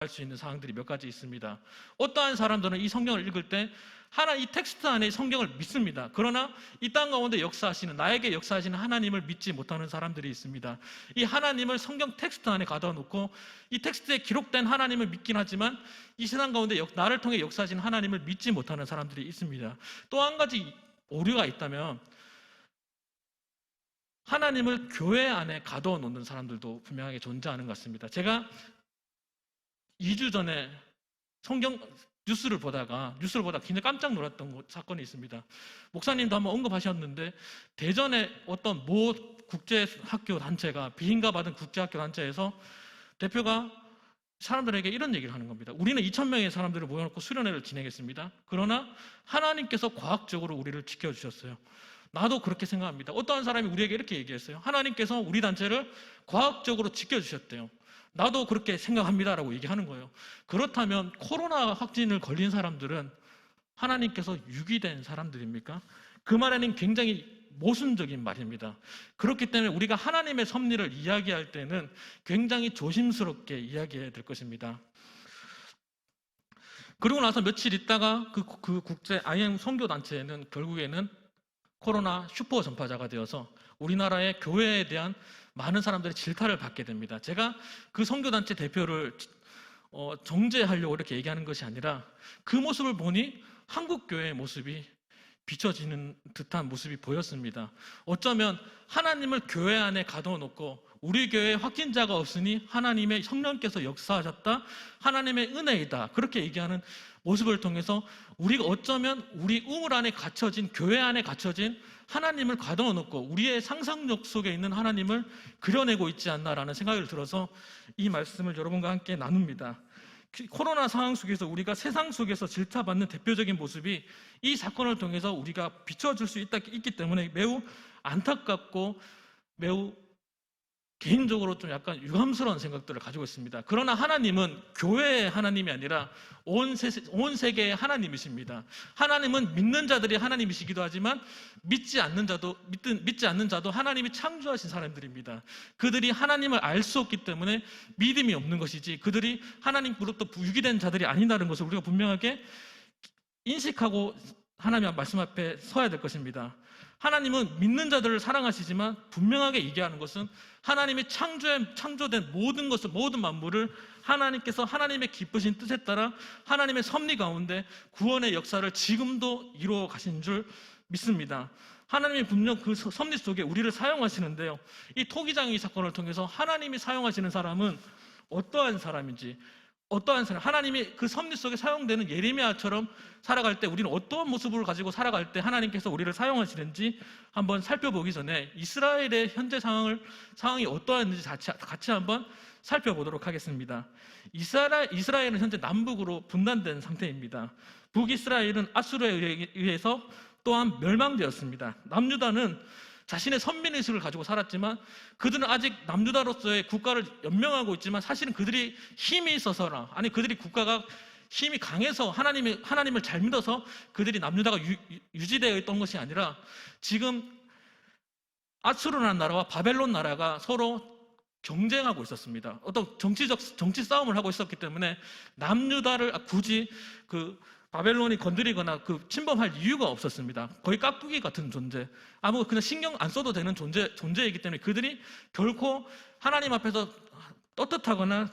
할 수 있는 사항들이 몇 가지 있습니다. 어떠한 사람들은 이 성경을 읽을 때 이 텍스트 안에 성경을 믿습니다. 그러나 이 땅 가운데 역사하시는, 나에게 역사하시는 하나님을 믿지 못하는 사람들이 있습니다. 이 하나님을 성경 텍스트 안에 가둬 놓고 이 텍스트에 기록된 하나님을 믿긴 하지만 이 세상 가운데 나를 통해 역사하시는 하나님을 믿지 못하는 사람들이 있습니다. 또 한 가지 오류가 있다면 하나님을 교회 안에 가둬 놓는 사람들도 분명하게 존재하는 것 같습니다. 제가 2주 전에 성경 뉴스를 보다가 굉장히 깜짝 놀랐던 사건이 있습니다. 목사님도 한번 언급하셨는데 대전의 어떤 모 국제학교 단체가 비인가 받은 국제학교 단체에서 대표가 사람들에게 이런 얘기를 하는 겁니다. 우리는 2,000명의 사람들을 모여놓고 수련회를 진행했습니다. 그러나 하나님께서 과학적으로 우리를 지켜주셨어요. 나도 그렇게 생각합니다. 어떠한 사람이 우리에게 이렇게 얘기했어요. 하나님께서 우리 단체를 과학적으로 지켜주셨대요. 나도 그렇게 생각합니다라고 얘기하는 거예요. 그렇다면 코로나 확진을 걸린 사람들은 하나님께서 유기된 사람들입니까? 그 말에는 굉장히 모순적인 말입니다. 그렇기 때문에 우리가 하나님의 섭리를 이야기할 때는 굉장히 조심스럽게 이야기해야 될 것입니다. 그리고 나서 며칠 있다가 그 국제 IM 선교단체는 결국에는 코로나 슈퍼 전파자가 되어서 우리나라의 교회에 대한 많은 사람들이 질타를 받게 됩니다. 제가 그 선교단체 대표를 정죄하려고 이렇게 얘기하는 것이 아니라 그 모습을 보니 한국 교회의 모습이 비춰지는 듯한 모습이 보였습니다. 어쩌면 하나님을 교회 안에 가둬놓고 우리 교회에 확진자가 없으니 하나님의 성령께서 역사하셨다, 하나님의 은혜이다, 그렇게 얘기하는 모습을 통해서 우리가 어쩌면 우리 우물 안에 갇혀진, 교회 안에 갇혀진 하나님을 가둬놓고 우리의 상상력 속에 있는 하나님을 그려내고 있지 않나라는 생각이 들어서 이 말씀을 여러분과 함께 나눕니다. 코로나 상황 속에서 우리가 세상 속에서 질타받는 대표적인 모습이 이 사건을 통해서 우리가 비춰줄 수 있기 때문에 매우 안타깝고 매우 개인적으로 좀 약간 유감스러운 생각들을 가지고 있습니다. 그러나 하나님은 교회의 하나님이 아니라 온 세계의 하나님이십니다. 하나님은 믿는 자들이 하나님이시기도 하지만 믿지 않는 자도 하나님이 창조하신 사람들입니다. 그들이 하나님을 알 수 없기 때문에 믿음이 없는 것이지 그들이 하나님으로부터 유기된 자들이 아니라는 것을 우리가 분명하게 인식하고 하나님의 말씀 앞에 서야 될 것입니다. 하나님은 믿는 자들을 사랑하시지만 분명하게 얘기하는 것은 하나님이 창조된 모든 것을, 모든 만물을 하나님께서 하나님의 기쁘신 뜻에 따라 하나님의 섭리 가운데 구원의 역사를 지금도 이루어 가신 줄 믿습니다. 하나님이 분명 그 섭리 속에 우리를 사용하시는데요. 이 토기장의 사건을 통해서 하나님이 사용하시는 사람은 어떠한 사람인지, 하나님이 그 섭리 속에 사용되는 예레미야처럼 살아갈 때 우리는 어떤 모습을 가지고 살아갈 때 하나님께서 우리를 사용하시는지 한번 살펴보기 전에 이스라엘의 현재 상황이 어떠한지 같이 한번 살펴보도록 하겠습니다. 이스라엘은 현재 남북으로 분단된 상태입니다. 북이스라엘은 아수르에 의해서 또한 멸망되었습니다. 남유다는 자신의 선민의식을 가지고 살았지만 그들은 아직 남유다로서의 국가를 연명하고 있지만 사실은 그들이 힘이 있어서나 아니 그들이 국가가 힘이 강해서 하나님을 잘 믿어서 그들이 남유다가 유지되어 있던 것이 아니라 지금 아수르라는 나라와 바벨론 나라가 서로 경쟁하고 있었습니다. 어떤 정치 싸움을 하고 있었기 때문에 남유다를 굳이 바벨론이 건드리거나 침범할 이유가 없었습니다. 거의 깍두기 같은 존재, 그냥 신경 안 써도 되는 존재이기 때문에 그들이 결코 하나님 앞에서 떳떳하거나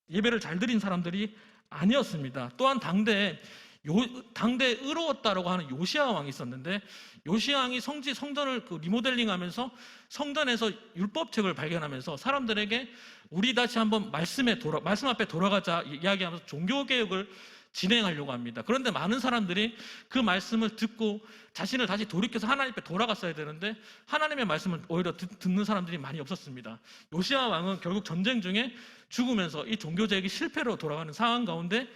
예배를 잘 드린 사람들이 아니었습니다. 또한 당대에 의로웠다라고 하는 요시야 왕이 있었는데 요시야 왕이 성전을 리모델링하면서 성전에서 율법책을 발견하면서 사람들에게 우리 다시 한번 말씀 앞에 돌아가자 이야기하면서 종교개혁을 진행하려고 합니다. 그런데 많은 사람들이 그 말씀을 듣고 자신을 다시 돌이켜서 하나님 앞에 돌아갔어야 되는데 하나님의 말씀을 오히려 듣는 사람들이 많이 없었습니다. 요시야 왕은 결국 전쟁 중에 죽으면서 이 종교개혁이 실패로 돌아가는 상황 가운데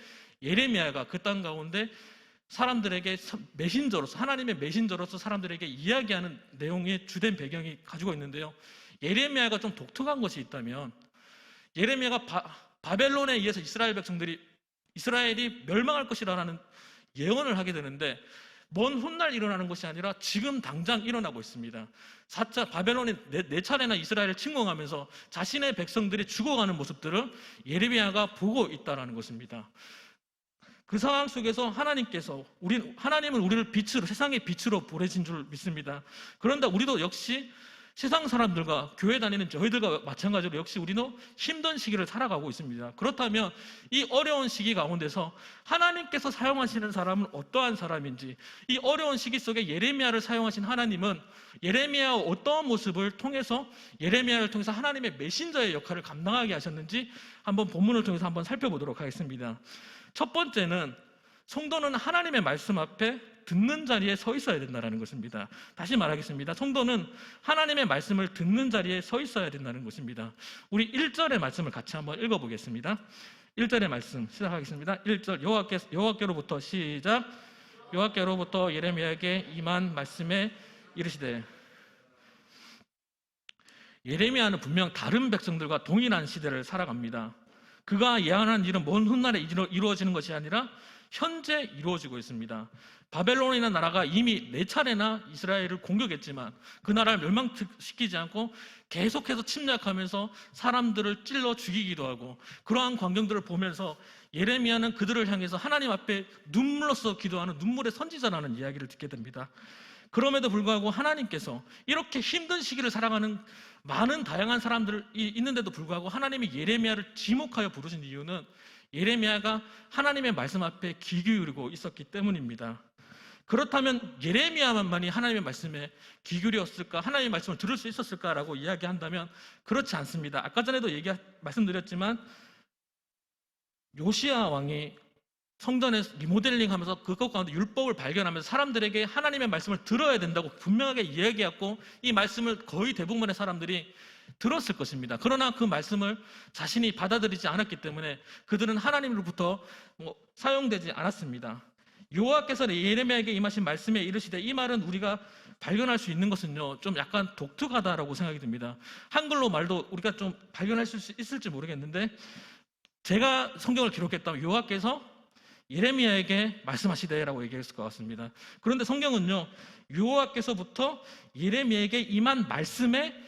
예레미야가 그 땅 가운데 사람들에게 하나님의 메신저로서 사람들에게 이야기하는 내용의 주된 배경이 가지고 있는데요. 예레미야가 좀 독특한 것이 있다면 예레미야가 바벨론에 의해서 이스라엘이 멸망할 것이라는 예언을 하게 되는데 먼 훗날 일어나는 것이 아니라 지금 당장 일어나고 있습니다. 4차 바벨론이 네 차례나 이스라엘을 침공하면서 자신의 백성들이 죽어가는 모습들을 예레미야가 보고 있다는 것입니다. 그 상황 속에서 하나님은 우리를 빛으로, 세상의 빛으로 보내신 줄 믿습니다. 그런데 우리도 역시 세상 사람들과 교회 다니는 저희들과 마찬가지로 역시 우리는 힘든 시기를 살아가고 있습니다. 그렇다면 이 어려운 시기 가운데서 하나님께서 사용하시는 사람은 어떠한 사람인지, 이 어려운 시기 속에 예레미야를 사용하신 하나님은 예레미야의 어떠한 모습을 통해서, 예레미야를 통해서 하나님의 메신저의 역할을 감당하게 하셨는지 한번 본문을 통해서 한번 살펴보도록 하겠습니다. 첫 번째는 성도는 하나님의 말씀 앞에 듣는 자리에 서 있어야 된다는 것입니다. 다시 말하겠습니다. 성도는 하나님의 말씀을 듣는 자리에 서 있어야 된다는 것입니다. 우리 1절의 말씀을 같이 한번 읽어보겠습니다. 1절의 말씀 시작하겠습니다. 1절 여호와께로부터 시작. 여호와께로부터 예레미야에게 임한 말씀에 이르시되. 예레미야는 분명 다른 백성들과 동일한 시대를 살아갑니다. 그가 예언한 일은 먼 훗날에 이루어지는 것이 아니라 현재 이루어지고 있습니다. 바벨론이라는 나라가 이미 4차례나 이스라엘을 공격했지만 그 나라를 멸망시키지 않고 계속해서 침략하면서 사람들을 찔러 죽이기도 하고, 그러한 광경들을 보면서 예레미야는 그들을 향해서 하나님 앞에 눈물로써 기도하는 눈물의 선지자라는 이야기를 듣게 됩니다. 그럼에도 불구하고 하나님께서 이렇게 힘든 시기를 살아가는 많은 다양한 사람들이 있는데도 불구하고 하나님이 예레미야를 지목하여 부르신 이유는 예레미야가 하나님의 말씀 앞에 귀 기울이고 있었기 때문입니다. 그렇다면 예레미야만이 하나님의 말씀에 귀 기울였을까? 하나님의 말씀을 들을 수 있었을까라고 이야기한다면 그렇지 않습니다. 아까 전에도 말씀드렸지만 요시야 왕이 성전에 리모델링 하면서 그것 가운데 율법을 발견하면서 사람들에게 하나님의 말씀을 들어야 된다고 분명하게 이야기했고, 이 말씀을 거의 대부분의 사람들이 들었을 것입니다. 그러나 그 말씀을 자신이 받아들이지 않았기 때문에 그들은 하나님으로부터 사용되지 않았습니다. 여호와께서 예레미야에게 임하신 말씀에 이르시되, 이 말은 우리가 발견할 수 있는 것은요, 좀 약간 독특하다라고 생각이 듭니다. 한글로 말도 우리가 좀 발견할 수 있을지 모르겠는데, 제가 성경을 기록했다면 여호와께서 예레미야에게 말씀하시되라고 얘기했을 것 같습니다. 그런데 성경은요, 여호와께서부터 예레미야에게 임한 말씀에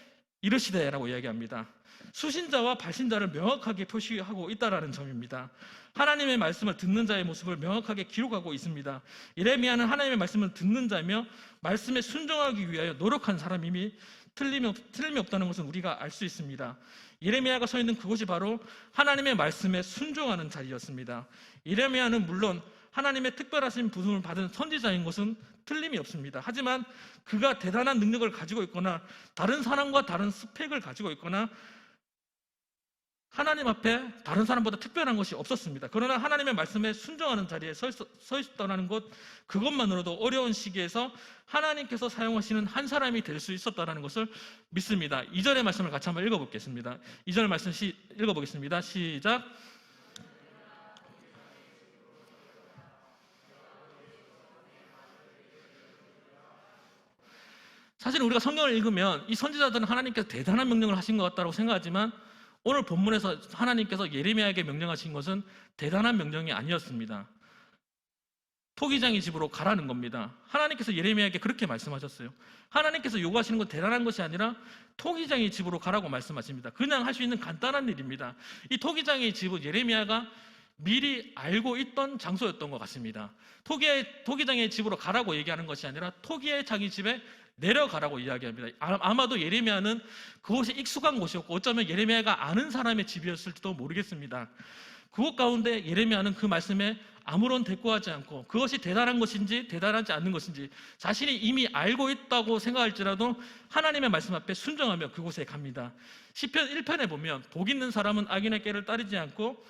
이르시되라고 이야기합니다. 수신자와 발신자를 명확하게 표시하고 있다는 점입니다. 하나님의 말씀을 듣는 자의 모습을 명확하게 기록하고 있습니다. 예레미야는 하나님의 말씀을 듣는 자며 말씀에 순종하기 위하여 노력한 사람임이 틀림이 없다는 것은 우리가 알 수 있습니다. 예레미야가 서 있는 그곳이 바로 하나님의 말씀에 순종하는 자리였습니다. 예레미야는 물론 하나님의 특별하신 부름을 받은 선지자인 것은 틀림이 없습니다. 하지만 그가 대단한 능력을 가지고 있거나 다른 사람과 다른 스펙을 가지고 있거나 하나님 앞에 다른 사람보다 특별한 것이 없었습니다. 그러나 하나님의 말씀에 순종하는 자리에 서 있었다는 것, 그것만으로도 어려운 시기에서 하나님께서 사용하시는 한 사람이 될 수 있었다는 것을 믿습니다. 2절의 말씀을 같이 한번 읽어보겠습니다. 2절 말씀 읽어보겠습니다. 시작. 사실 우리가 성경을 읽으면 이 선지자들은 하나님께서 대단한 명령을 하신 것 같다고 생각하지만, 오늘 본문에서 하나님께서 예레미야에게 명령하신 것은 대단한 명령이 아니었습니다. 토기장의 집으로 가라는 겁니다. 하나님께서 예레미야에게 그렇게 말씀하셨어요. 하나님께서 요구하시는 건 대단한 것이 아니라 토기장의 집으로 가라고 말씀하십니다. 그냥 할 수 있는 간단한 일입니다. 이 토기장의 집은 예레미야가 미리 알고 있던 장소였던 것 같습니다. 토기장의 집으로 가라고 얘기하는 것이 아니라 토기의 장의 집에 내려가라고 이야기합니다. 아마도 예레미야는 그곳이 익숙한 곳이었고 어쩌면 예레미야가 아는 사람의 집이었을지도 모르겠습니다. 그곳 가운데 예레미야는 그 말씀에 아무런 대꾸하지 않고 그것이 대단한 것인지 대단하지 않는 것인지 자신이 이미 알고 있다고 생각할지라도 하나님의 말씀 앞에 순종하며 그곳에 갑니다. 시편 1편에 보면 복 있는 사람은 악인의 꾀를 따르지 않고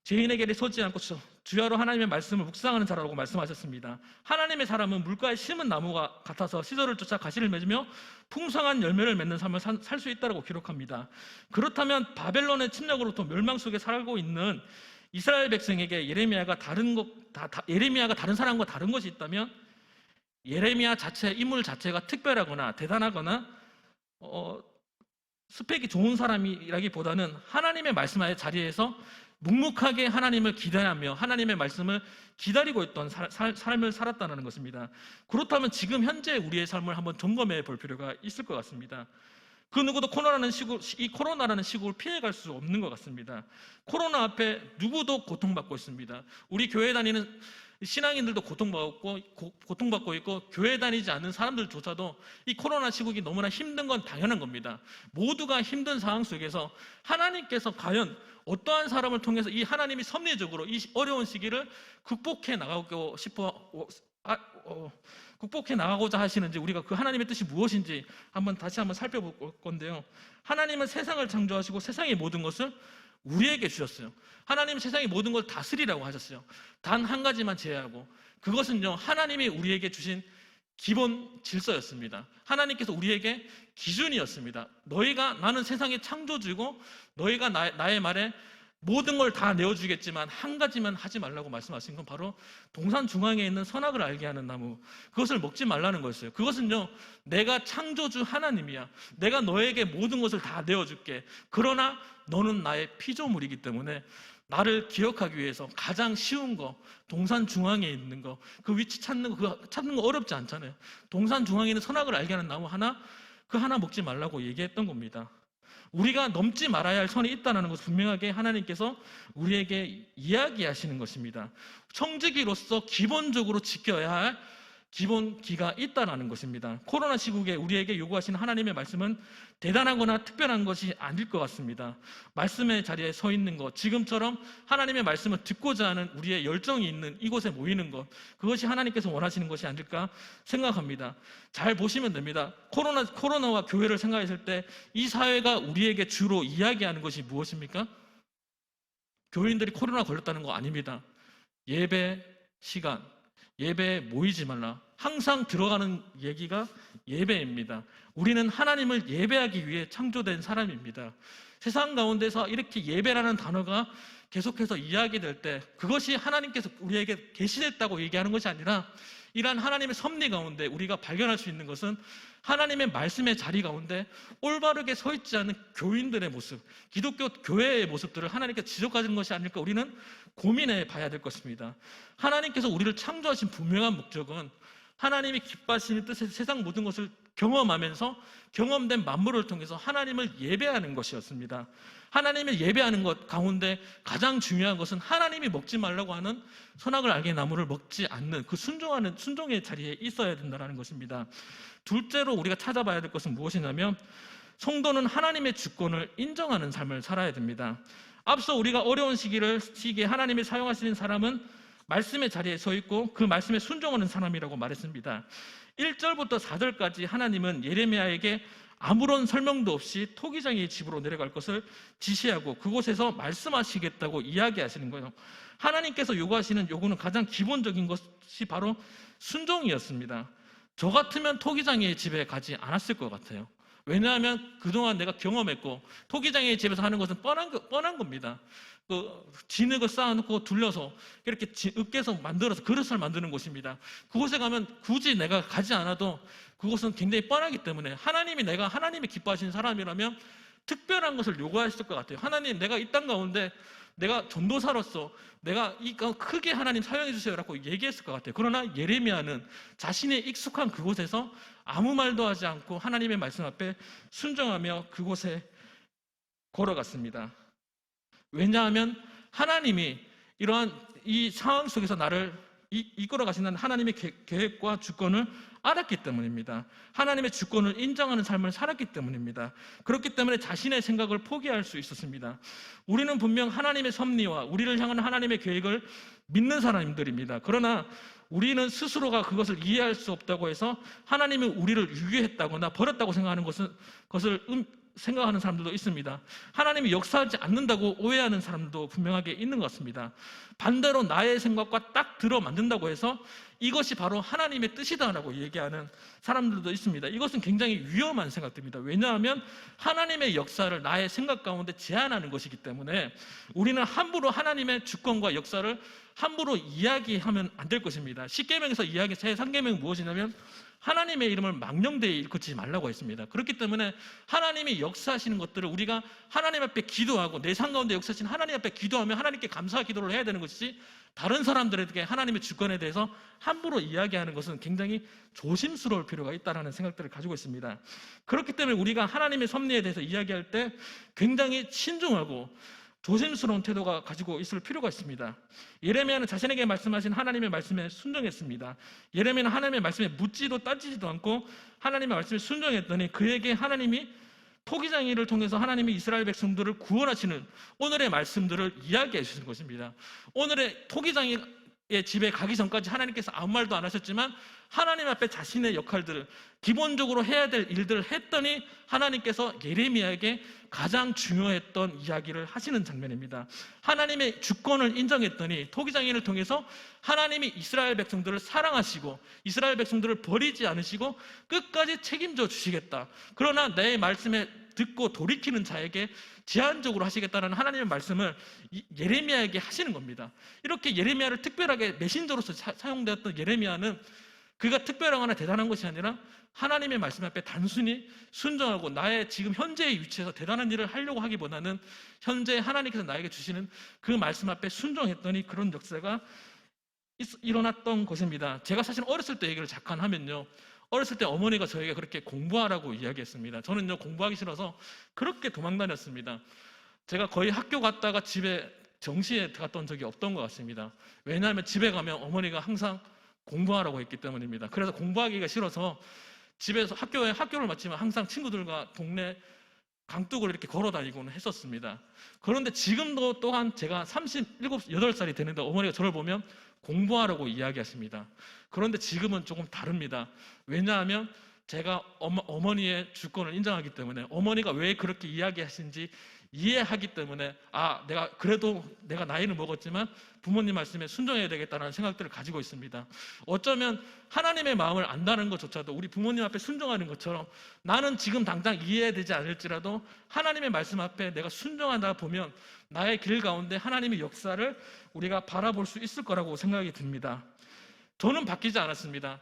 죄인의 길에 서지 않고 주야로 하나님의 말씀을 묵상하는 자라고 말씀하셨습니다. 하나님의 사람은 물가에 심은 나무가 같아서 시절을 쫓아 가시를 맺으며 풍성한 열매를 맺는 삶을 살 수 있다고 기록합니다. 그렇다면 바벨론의 침략으로부터 멸망 속에 살고 있는 이스라엘 백성에게 예레미야가 다른 사람과 다른 것이 있다면 예레미야 인물 자체가 특별하거나 대단하거나 스펙이 좋은 사람이라기보다는 하나님의 말씀의 자리에서 묵묵하게 하나님을 기대하며 하나님의 말씀을 기다리고 있던 삶을 살았다는 것입니다. 그렇다면 지금 현재 우리의 삶을 한번 점검해 볼 필요가 있을 것 같습니다. 그 누구도 이 코로나라는 시국을 피해갈 수 없는 것 같습니다. 코로나 앞에 누구도 고통받고 있습니다. 우리 교회 다니는 신앙인들도 고통받고 있고, 교회 다니지 않는 사람들조차도 이 코로나 시국이 너무나 힘든 건 당연한 겁니다. 모두가 힘든 상황 속에서 하나님께서 과연 어떠한 사람을 통해서 이 하나님이 섭리적으로 이 어려운 시기를 극복해 나가고자 하시는지, 우리가 그 하나님의 뜻이 무엇인지 다시 한번 살펴볼 건데요. 하나님은 세상을 창조하시고 세상의 모든 것을 우리에게 주셨어요. 하나님은 세상의 모든 걸 다스리라고 하셨어요. 단 한 가지만 제외하고, 그것은요, 하나님이 우리에게 주신 기본 질서였습니다. 하나님께서 우리에게 기준이었습니다. 나는 세상의 창조주고 너희가 나의 말에 모든 걸 다 내어주겠지만 한 가지만 하지 말라고 말씀하신 건 바로 동산 중앙에 있는 선악을 알게 하는 나무, 그것을 먹지 말라는 거였어요. 그것은요, 내가 창조주 하나님이야. 내가 너에게 모든 것을 다 내어줄게. 그러나 너는 나의 피조물이기 때문에 나를 기억하기 위해서 가장 쉬운 거, 동산 중앙에 있는 거, 그 위치 찾는 거 어렵지 않잖아요. 동산 중앙에 있는 선악을 알게 하는 나무 그 하나 먹지 말라고 얘기했던 겁니다. 우리가 넘지 말아야 할 선이 있다는 것을 분명하게 하나님께서 우리에게 이야기하시는 것입니다. 청지기로서 기본적으로 지켜야 할 기본기가 있다는 것입니다. 코로나 시국에 우리에게 요구하시는 하나님의 말씀은 대단하거나 특별한 것이 아닐 것 같습니다. 말씀의 자리에 서 있는 것, 지금처럼 하나님의 말씀을 듣고자 하는 우리의 열정이 있는 이곳에 모이는 것, 그것이 하나님께서 원하시는 것이 아닐까 생각합니다. 잘 보시면 됩니다. 코로나와 교회를 생각했을 때 이 사회가 우리에게 주로 이야기하는 것이 무엇입니까? 교인들이 코로나 걸렸다는 거 아닙니다. 예배 시간, 예배에 모이지 말라. 항상 들어가는 얘기가 예배입니다. 우리는 하나님을 예배하기 위해 창조된 사람입니다. 세상 가운데서 이렇게 예배라는 단어가 계속해서 이야기될 때 그것이 하나님께서 우리에게 계시됐다고 얘기하는 것이 아니라, 이러한 하나님의 섭리 가운데 우리가 발견할 수 있는 것은 하나님의 말씀의 자리 가운데 올바르게 서 있지 않은 교인들의 모습, 기독교 교회의 모습들을 하나님께서 지적하는 것이 아닐까 우리는 고민해 봐야 될 것입니다. 하나님께서 우리를 창조하신 분명한 목적은 하나님이 기뻐하시는 뜻에서 세상 모든 것을 경험하면서 경험된 만물을 통해서 하나님을 예배하는 것이었습니다. 하나님을 예배하는 것 가운데 가장 중요한 것은 하나님이 먹지 말라고 하는 선악을 알게 나무를 먹지 않는 그 순종의 자리에 있어야 된다는 것입니다. 둘째로 우리가 찾아봐야 될 것은 무엇이냐면, 성도는 하나님의 주권을 인정하는 삶을 살아야 됩니다. 앞서 우리가 어려운 시기에 하나님이 사용하시는 사람은 말씀의 자리에 서 있고 그 말씀에 순종하는 사람이라고 말했습니다. 1절부터 4절까지 하나님은 예레미야에게 아무런 설명도 없이 토기장의 집으로 내려갈 것을 지시하고 그곳에서 말씀하시겠다고 이야기하시는 거예요. 하나님께서 요구하시는 요구는 가장 기본적인 것이 바로 순종이었습니다. 저 같으면 토기장의 집에 가지 않았을 것 같아요. 왜냐하면 그동안 내가 경험했고, 토기장의 집에서 하는 것은 뻔한 겁니다. 진흙을 쌓아놓고 둘러서 이렇게 으깨서 만들어서 그릇을 만드는 곳입니다. 그곳에 가면 굳이 내가 가지 않아도 그것은 굉장히 뻔하기 때문에 하나님이 기뻐하시는 사람이라면 특별한 것을 요구하실 것 같아요. 하나님, 내가 이 땅 가운데 내가 전도사로서 내가 크게 하나님 사용해 주세요라고 얘기했을 것 같아요. 그러나 예레미야는 자신의 익숙한 그곳에서 아무 말도 하지 않고 하나님의 말씀 앞에 순종하며 그곳에 걸어갔습니다. 왜냐하면 하나님이 이러한 이 상황 속에서 나를 이끌어 가시는 하나님의 계획과 주권을 알았기 때문입니다. 하나님의 주권을 인정하는 삶을 살았기 때문입니다. 그렇기 때문에 자신의 생각을 포기할 수 있었습니다. 우리는 분명 하나님의 섭리와 우리를 향한 하나님의 계획을 믿는 사람들입니다. 그러나 우리는 스스로가 그것을 이해할 수 없다고 해서 하나님이 우리를 유괴했다거나 버렸다고 생각하는 것을 생각하는 사람들도 있습니다. 하나님이 역사하지 않는다고 오해하는 사람도 분명하게 있는 것 같습니다. 반대로 나의 생각과 딱 들어맞는다고 해서 이것이 바로 하나님의 뜻이다라고 얘기하는 사람들도 있습니다. 이것은 굉장히 위험한 생각들입니다. 왜냐하면 하나님의 역사를 나의 생각 가운데 제한하는 것이기 때문에 우리는 함부로 하나님의 주권과 역사를 함부로 이야기하면 안 될 것입니다. 10계명에서 제 3계명은 무엇이냐면 하나님의 이름을 망령되이 일컫지 말라고 했습니다. 그렇기 때문에 하나님이 역사하시는 것들을 우리가 하나님 앞에 기도하고 내 삶 가운데 역사하시는 하나님 앞에 기도하며 하나님께 감사 기도를 해야 되는 것이지, 다른 사람들에게 하나님의 주권에 대해서 함부로 이야기하는 것은 굉장히 조심스러울 필요가 있다는 생각들을 가지고 있습니다. 그렇기 때문에 우리가 하나님의 섭리에 대해서 이야기할 때 굉장히 신중하고 조심스러운 태도가 가지고 있을 필요가 있습니다. 예레미야는 자신에게 말씀하신 하나님의 말씀에 순종했습니다. 예레미야는 하나님의 말씀에 묻지도 따지지도 않고 하나님의 말씀에 순종했더니 그에게 하나님이 토기장이를 통해서 하나님이 이스라엘 백성들을 구원하시는 오늘의 말씀들을 이야기해 주신 것입니다. 오늘의 토기장이의 집에 가기 전까지 하나님께서 아무 말도 안 하셨지만 하나님 앞에 자신의 역할들을, 기본적으로 해야 될 일들을 했더니 하나님께서 예레미야에게 가장 중요했던 이야기를 하시는 장면입니다. 하나님의 주권을 인정했더니 토기장인을 통해서 하나님이 이스라엘 백성들을 사랑하시고 이스라엘 백성들을 버리지 않으시고 끝까지 책임져 주시겠다. 그러나 내 말씀에 듣고 돌이키는 자에게 제한적으로 하시겠다는 하나님의 말씀을 예레미야에게 하시는 겁니다. 이렇게 예레미야를 특별하게 메신저로서 사용되었던 예레미야는 그가 특별하거나 대단한 것이 아니라 하나님의 말씀 앞에 단순히 순종하고 나의 지금 현재의 위치에서 대단한 일을 하려고 하기보다는 현재 하나님께서 나에게 주시는 그 말씀 앞에 순종했더니 그런 역사가 일어났던 것입니다. 제가 사실 어렸을 때 얘기를 잠깐 하면요, 어렸을 때 어머니가 저에게 그렇게 공부하라고 이야기했습니다. 저는요, 공부하기 싫어서 그렇게 도망다녔습니다. 제가 거의 학교 갔다가 집에 정시에 갔던 적이 없던 것 같습니다. 왜냐하면 집에 가면 어머니가 항상 공부하라고 했기 때문입니다. 그래서 공부하기가 싫어서 집에서 학교를 마치면 항상 친구들과 동네 강둑을 이렇게 걸어 다니고는 했었습니다. 그런데 지금도 또한 제가 37, 8살이 되는데 어머니가 저를 보면 공부하라고 이야기하십니다. 그런데 지금은 조금 다릅니다. 왜냐하면 제가 어머니의 주권을 인정하기 때문에, 어머니가 왜 그렇게 이야기하신지 이해하기 때문에, 내가 나이를 먹었지만 부모님 말씀에 순종해야 되겠다는 생각들을 가지고 있습니다. 어쩌면 하나님의 마음을 안다는 것조차도 우리 부모님 앞에 순종하는 것처럼 나는 지금 당장 이해되지 않을지라도 하나님의 말씀 앞에 내가 순종하다 보면 나의 길 가운데 하나님의 역사를 우리가 바라볼 수 있을 거라고 생각이 듭니다. 저는 바뀌지 않았습니다.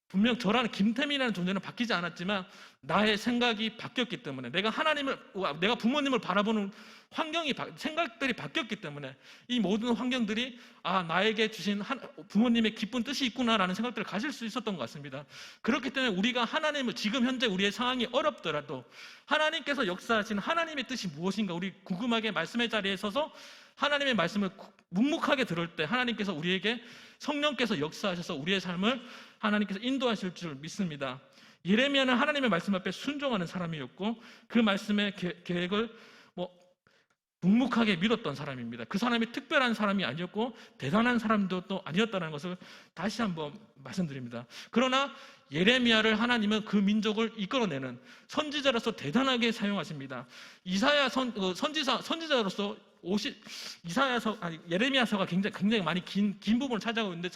분명 저라는 김태민이라는 존재는 바뀌지 않았지만 나의 생각이 바뀌었기 때문에, 내가 부모님을 바라보는 생각들이 바뀌었기 때문에 이 모든 환경들이 나에게 주신 부모님의 기쁜 뜻이 있구나라는 생각들을 가질 수 있었던 것 같습니다. 그렇기 때문에 우리가 하나님을, 지금 현재 우리의 상황이 어렵더라도 하나님께서 역사하신 하나님의 뜻이 무엇인가 우리 궁금하게 말씀의 자리에 서서 하나님의 말씀을 묵묵하게 들을 때 하나님께서 우리에게 성령께서 역사하셔서 우리의 삶을 하나님께서 인도하실 줄 믿습니다. 예레미야는 하나님의 말씀 앞에 순종하는 사람이었고 그 말씀의 계획을 묵묵하게 믿었던 사람입니다. 그 사람이 특별한 사람이 아니었고 대단한 사람도 또 아니었다는 것을 다시 한번 말씀드립니다. 그러나 예레미야를 하나님은 그 민족을 이끌어내는 선지자로서 대단하게 사용하십니다. 선지자로서 예레미야서가 굉장히 많이 긴 부분을 차지하고 있는데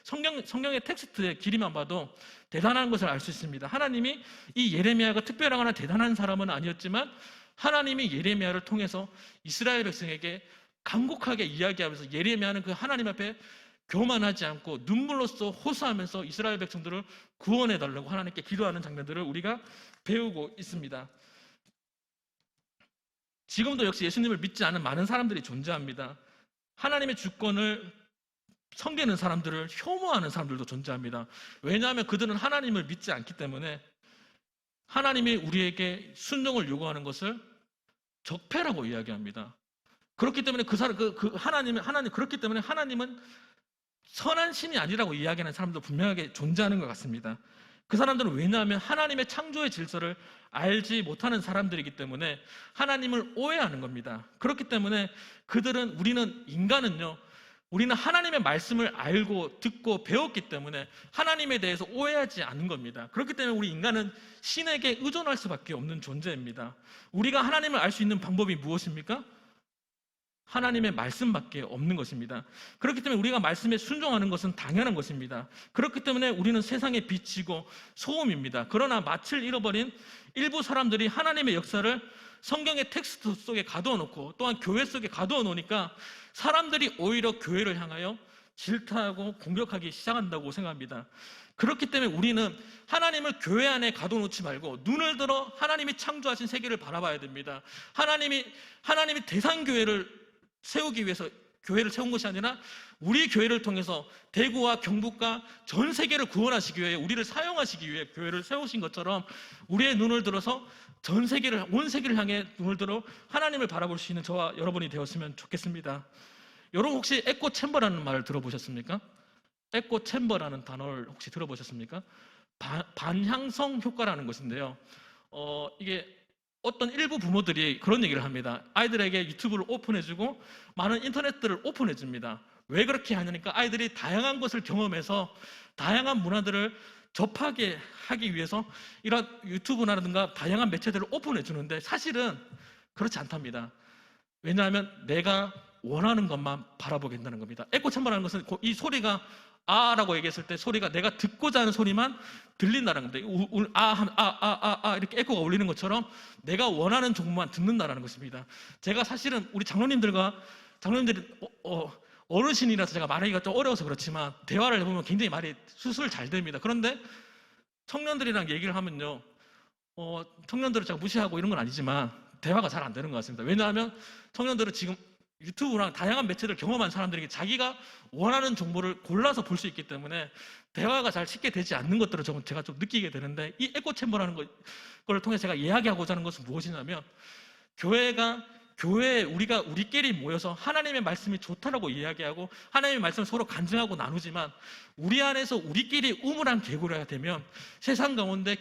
성경의 텍스트의 길이만 봐도 대단한 것을 알 수 있습니다. 하나님이 이 예레미야가 특별하거나 대단한 사람은 아니었지만 하나님이 예레미야를 통해서 이스라엘 백성에게 간곡하게 이야기하면서 예레미야는 그 하나님 앞에 교만하지 않고 눈물로써 호소하면서 이스라엘 백성들을 구원해달라고 하나님께 기도하는 장면들을 우리가 배우고 있습니다. 지금도 역시 예수님을 믿지 않은 많은 사람들이 존재합니다. 하나님의 주권을 섬기는 사람들을 혐오하는 사람들도 존재합니다. 왜냐하면 그들은 하나님을 믿지 않기 때문에 하나님이 우리에게 순종을 요구하는 것을 적폐라고 이야기합니다. 그렇기 때문에 그렇기 때문에 하나님은 선한 신이 아니라고 이야기하는 사람도 분명하게 존재하는 것 같습니다. 그 사람들은 왜냐하면 하나님의 창조의 질서를 알지 못하는 사람들이기 때문에 하나님을 오해하는 겁니다. 그렇기 때문에 우리는 하나님의 말씀을 알고 듣고 배웠기 때문에 하나님에 대해서 오해하지 않는 겁니다. 그렇기 때문에 우리 인간은 신에게 의존할 수밖에 없는 존재입니다. 우리가 하나님을 알 수 있는 방법이 무엇입니까? 하나님의 말씀밖에 없는 것입니다. 그렇기 때문에 우리가 말씀에 순종하는 것은 당연한 것입니다. 그렇기 때문에 우리는 세상의 빛이고 소음입니다. 그러나 낯을 잃어버린 일부 사람들이 하나님의 역사를 성경의 텍스트 속에 가두어 놓고 또한 교회 속에 가두어 놓으니까 사람들이 오히려 교회를 향하여 질타하고 공격하기 시작한다고 생각합니다. 그렇기 때문에 우리는 하나님을 교회 안에 가둬놓지 말고 눈을 들어 하나님이 창조하신 세계를 바라봐야 됩니다. 하나님이 대상교회를 세우기 위해서 교회를 세운 것이 아니라 우리 교회를 통해서 대구와 경북과 전 세계를 구원하시기 위해 우리를 사용하시기 위해 교회를 세우신 것처럼 우리의 눈을 들어서 전 세계를, 온 세계를 향해 눈을 들어 하나님을 바라볼 수 있는 저와 여러분이 되었으면 좋겠습니다. 여러분 혹시 에코 챔버라는 말을 들어보셨습니까? 에코 챔버라는 단어를 혹시 들어보셨습니까? 반향성 효과라는 것인데요. 이게 어떤 일부 부모들이 그런 얘기를 합니다. 아이들에게 유튜브를 오픈해주고 많은 인터넷들을 오픈해줍니다. 왜 그렇게 하냐니까 아이들이 다양한 것을 경험해서 다양한 문화들을 접하게 하기 위해서 이런 유튜브라든가 다양한 매체들을 오픈해주는데 사실은 그렇지 않답니다. 왜냐하면 내가 원하는 것만 바라보게 된다는 겁니다. 에코 챔버라는 것은 이 소리가 아라고 얘기했을 때 소리가 내가 듣고자 하는 소리만 들린다는 겁니다. 이렇게 에코가 울리는 것처럼 내가 원하는 종목만 듣는다는 것입니다. 제가 사실은 우리 장로님들이 어르신이라서 제가 말하기가 좀 어려워서 그렇지만 대화를 해보면 굉장히 말이 수술 잘 됩니다. 그런데 청년들이랑 얘기를 하면요, 청년들을 제가 무시하고 이런 건 아니지만 대화가 잘 안 되는 것 같습니다. 왜냐하면 청년들은 지금 유튜브랑 다양한 매체를 경험한 사람들에게 자기가 원하는 정보를 골라서 볼 수 있기 때문에 대화가 잘 쉽게 되지 않는 것들을 제가 좀 느끼게 되는데, 이 에코 챔버라는 걸 통해 제가 이야기하고자 하는 것은 무엇이냐면, 교회에 우리가 우리끼리 모여서 하나님의 말씀이 좋다라고 이야기하고 하나님의 말씀을 서로 간증하고 나누지만 우리 안에서 우리끼리 우물안 개구리가 되면 세상 가운데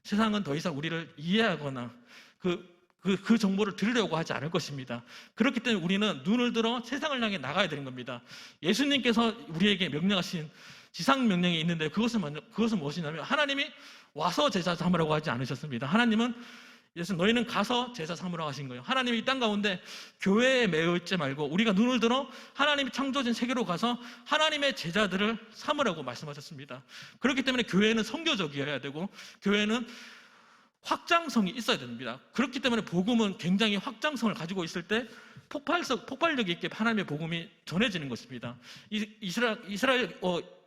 세상은 더 이상 우리를 이해하거나 그 정보를 들으려고 하지 않을 것입니다. 그렇기 때문에 우리는 눈을 들어 세상을 향해 나가야 되는 겁니다. 예수님께서 우리에게 명령하신 지상 명령이 있는데 그것은 무엇이냐면, 하나님이 와서 제자 삼으라고 하지 않으셨습니다. 너희는 가서 제자 삼으라고 하신 거예요. 하나님이 이 땅 가운데 교회에 매여 있지 말고 우리가 눈을 들어 하나님이 창조진 세계로 가서 하나님의 제자들을 삼으라고 말씀하셨습니다. 그렇기 때문에 교회는 선교적이어야 되고 교회는 확장성이 있어야 됩니다. 그렇기 때문에 복음은 굉장히 확장성을 가지고 있을 때 폭발력 있게 하나님의 복음이 전해지는 것입니다.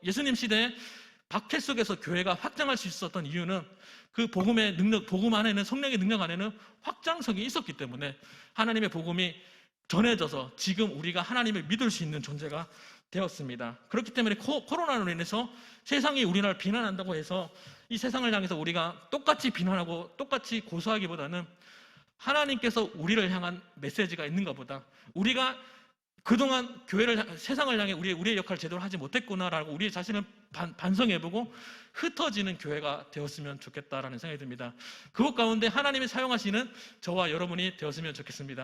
예수님 시대에 박해 속에서 교회가 확장할 수 있었던 이유는 그 복음의 능력, 복음 안에는, 성령의 능력 안에는 확장성이 있었기 때문에 하나님의 복음이 전해져서 지금 우리가 하나님을 믿을 수 있는 존재가 되었습니다. 그렇기 때문에 코로나로 인해서 세상이 우리나라를 비난한다고 해서 이 세상을 향해서 우리가 똑같이 비난하고 똑같이 고소하기보다는 하나님께서 우리를 향한 메시지가 있는가 보다, 우리가 그동안 세상을 향해 우리의 역할을 제대로 하지 못했구나라고 우리 자신을 반성해보고 흩어지는 교회가 되었으면 좋겠다라는 생각이 듭니다. 그것 가운데 하나님이 사용하시는 저와 여러분이 되었으면 좋겠습니다.